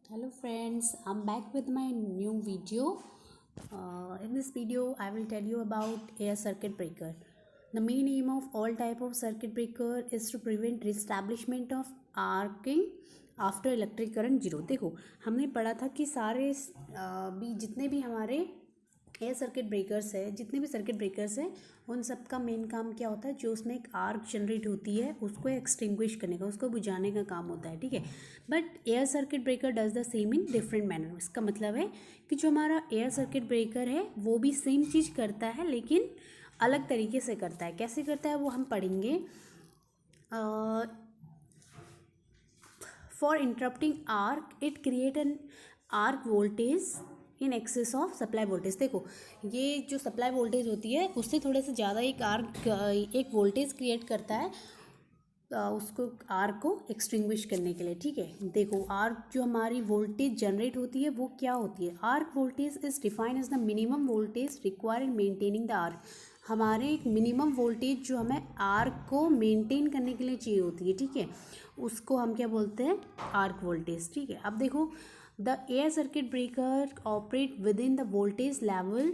Hello friends, I'm back with my new video. In this video, I will tell you about a circuit breaker. The main aim of all type of circuit breaker is to prevent reestablishment of arcing after electric current zero. देखो, हमने पढ़ा था कि सारे भी जितने भी हमारे एयर सर्किट ब्रेकर्स है, जितने भी सर्किट ब्रेकर्स हैं, उन सब का मेन काम क्या होता है, जो उसमें एक आर्क जनरेट होती है उसको एक्सटिंग्विश करने का, उसको बुझाने का काम होता है। ठीक है, but air circuit breaker does the same in different manner. इसका मतलब है कि जो हमारा एयर सर्किट ब्रेकर है वो भी सेम चीज़ करता है, लेकिन अलग तरीके से करता है। कैसे करता है वो हम पढ़ेंगे। For interrupting arc it create an arc voltage in excess of supply voltage. देखो, ये जो सप्लाई वोल्टेज होती है उससे थोड़े से ज़्यादा एक वोल्टेज क्रिएट करता है उसको आर्क को एक्सटिंग्विश करने के लिए। ठीक है, देखो आर्क जो हमारी वोल्टेज जनरेट होती है वो क्या होती है। Arc voltage is defined as the minimum voltage required in maintaining the arc. हमारे एक मिनिमम वोल्टेज जो हमें आर्क को मेंटेन करने के लिए चाहिए होती है, ठीक है, उसको हम क्या बोलते हैं, आर्क वोल्टेज। ठीक है, अब देखो, the air circuit breaker operate with in the voltage level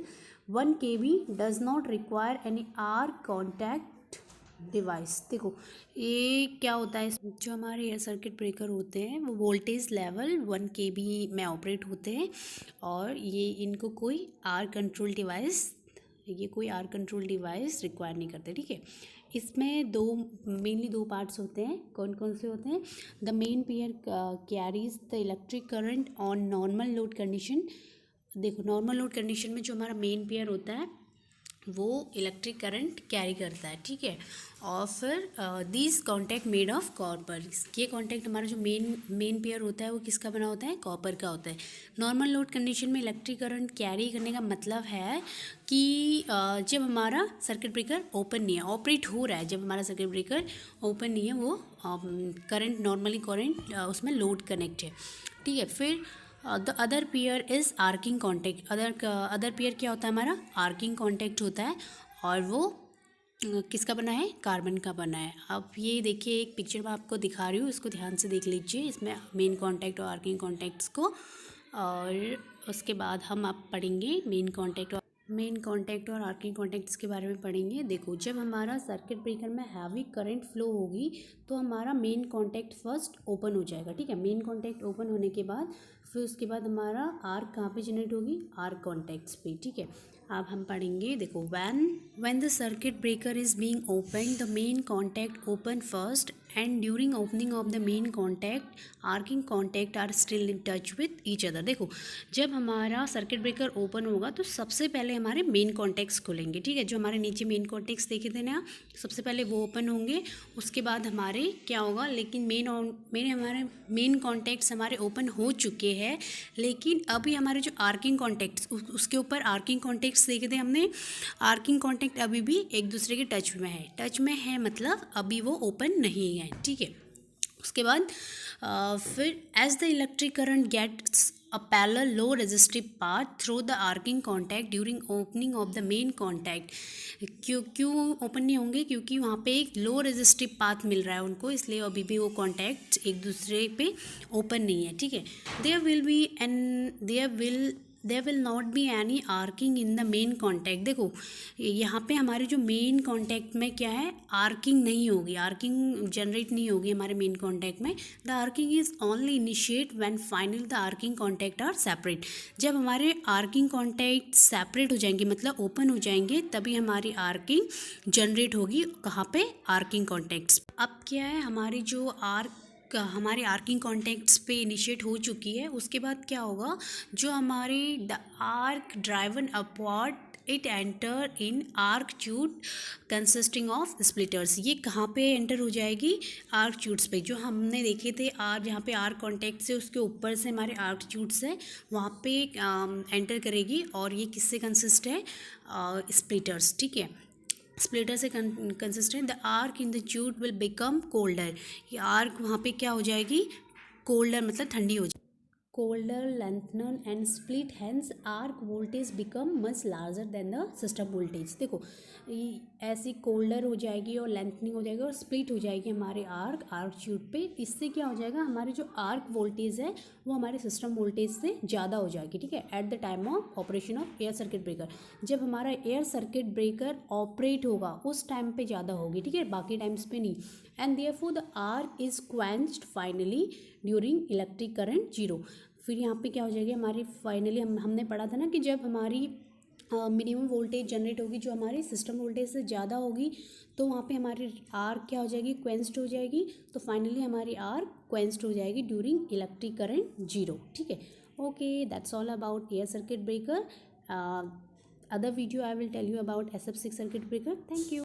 1 kV does not require any arc contact device. देखो, ये क्या होता है, जो हमारे एयर सर्किट ब्रेकर होते हैं वो वोल्टेज लेवल 1 kV में ऑपरेट होते हैं, और ये इनको कोई आर कंट्रोल डिवाइस रिक्वायर नहीं करते। ठीक है, इसमें मेनली दो पार्ट्स होते हैं। कौन कौन से होते हैं? The main pair carries the electric current on normal load condition. देखो, नॉर्मल लोड कंडीशन में जो हमारा मेन पेयर होता है वो इलेक्ट्रिक करंट कैरी करता है। ठीक है, और फिर this contact made of copper. ये कॉन्टैक्ट हमारा जो मेन पेयर होता है वो किसका बना होता है? कॉपर का होता है। नॉर्मल लोड कंडीशन में इलेक्ट्रिक करंट कैरी करने का मतलब है कि जब हमारा सर्किट ब्रेकर ओपन नहीं है, ऑपरेट हो रहा है, जब हमारा सर्किट ब्रेकर ओपन नहीं है, वो करंट नॉर्मली करंट उसमें लोड कनेक्ट है। ठीक है, फिर the other pair is arcing contact. Other pair क्या होता है? हमारा आर्किंग कॉन्टैक्ट होता है, और वो किसका बना है? कार्बन का बना है। अब ये देखिए, एक पिक्चर में आपको दिखा रही हूँ, इसको ध्यान से देख लीजिए, इसमें मेन कॉन्टैक्ट और आर्किंग कॉन्टैक्ट्स को, और उसके बाद हम आप पढ़ेंगे मेन कॉन्टैक्ट और आर्किंग कॉन्टैक्ट्स के बारे में पढ़ेंगे। देखो, जब हमारा सर्किट ब्रेकर में हैवी करंट फ्लो होगी तो हमारा मेन कॉन्टैक्ट फर्स्ट ओपन हो जाएगा। ठीक है, मेन कॉन्टैक्ट ओपन होने के बाद फिर उसके बाद हमारा आर्क कहाँ पे जनरेट होगी? आर्क कॉन्टैक्ट्स पे। ठीक है, अब हम पढ़ेंगे। देखो, when the circuit breaker is being open the main contact open first and during opening of the main contact arcing contact are still in touch with each other. देखो, जब हमारा सर्किट ब्रेकर ओपन होगा तो सबसे पहले हमारे main contacts खुलेंगे। ठीक है, जो हमारे नीचे मेन कॉन्टैक्ट्स देखे थे ना, सबसे पहले वो ओपन होंगे, उसके बाद हमारे क्या होगा, लेकिन हमारे मेन कॉन्टैक्ट्स हमारे ओपन हो चुके हैं, लेकिन अभी हमारे जो आर्किंग कॉन्टैक्ट्स, उसके ऊपर आर्किंग कॉन्टैक्ट्स देखे थे हमने, आर्किंग कॉन्टैक्ट अभी भी एक दूसरे के टच में है, मतलब अभी वो ओपन नहीं है। ठीक है, उसके बाद फिर as the electric current gets a parallel low resistive path through the arcing contact during opening of the main contact। क्यों ओपन नहीं होंगे? क्योंकि वहाँ पे एक लो रेजिस्टिव पाथ मिल रहा है उनको, इसलिए अभी भी वो कॉन्टैक्ट एक दूसरे पे ओपन नहीं है। ठीक है, there will not be any arcing in the main contact. देखो, यहाँ पे हमारे जो मेन कॉन्टैक्ट में क्या है, आर्किंग नहीं होगी, आर्किंग जनरेट नहीं होगी हमारे मेन कॉन्टैक्ट में। The arcing is only initiate when final the arcing contact are separate. जब हमारे आर्किंग कॉन्टैक्ट सेपरेट हो जाएंगे, मतलब ओपन हो जाएंगे, तभी हमारी आर्किंग जनरेट होगी। कहाँ पे? Arcing contacts. अब क्या है, हमारे आर्किंग कॉन्टैक्ट्स पे इनिशिएट हो चुकी है, उसके बाद क्या होगा, जो हमारे the arc driven upward it enter in arc tube consisting of splitters. ये कहाँ पे एंटर हो जाएगी? आर्क ट्यूब्स पे। जो हमने देखे थे जहाँ पे आर्क कॉन्टैक्ट से उसके ऊपर से हमारे आर्क ट्यूब्स है, वहाँ पे एंटर करेगी, और ये किससे कंसिस्ट है? स्प्लिटर्स। ठीक है, स्प्लिटर से consistent the arc in the tube will become colder. ये आर्क वहाँ पे क्या हो जाएगी? कोल्डर, मतलब ठंडी हो जाएगी। colder, lengthen and split, hence arc voltage become much larger than the system voltage। देखो ऐसी कोल्डर हो जाएगी और लेंथनिंग हो जाएगी और स्प्लिट हो जाएगी हमारे आर्क ट्यूब पे। इससे क्या हो जाएगा, हमारे जो आर्क वोल्टेज है वो हमारे सिस्टम वोल्टेज से ज़्यादा हो जाएगी, ठीक है, at the time of operation of air circuit breaker. जब हमारा एयर सर्किट ब्रेकर ऑपरेट होगा उस टाइम पे ज़्यादा होगी, ठीक है, बाकी टाइम्स पे नहीं। And therefore the arc is quenched finally during electric current zero. फिर यहाँ पे क्या हो जाएगी हमारी फाइनली, हमने पढ़ा था ना कि जब हमारी मिनिमम वोल्टेज जनरेट होगी जो हमारी सिस्टम वोल्टेज से ज़्यादा होगी तो वहाँ पे हमारी आर्क क्या हो जाएगी, क्वेंच्ड हो जाएगी। तो फाइनली हमारी आर्क क्वेंच्ड हो जाएगी ड्यूरिंग इलेक्ट्रिक करंट जीरो, ठीक है। Okay, that's all about air circuit breaker. Other video I will tell you about SF6 circuit breaker. Thank you.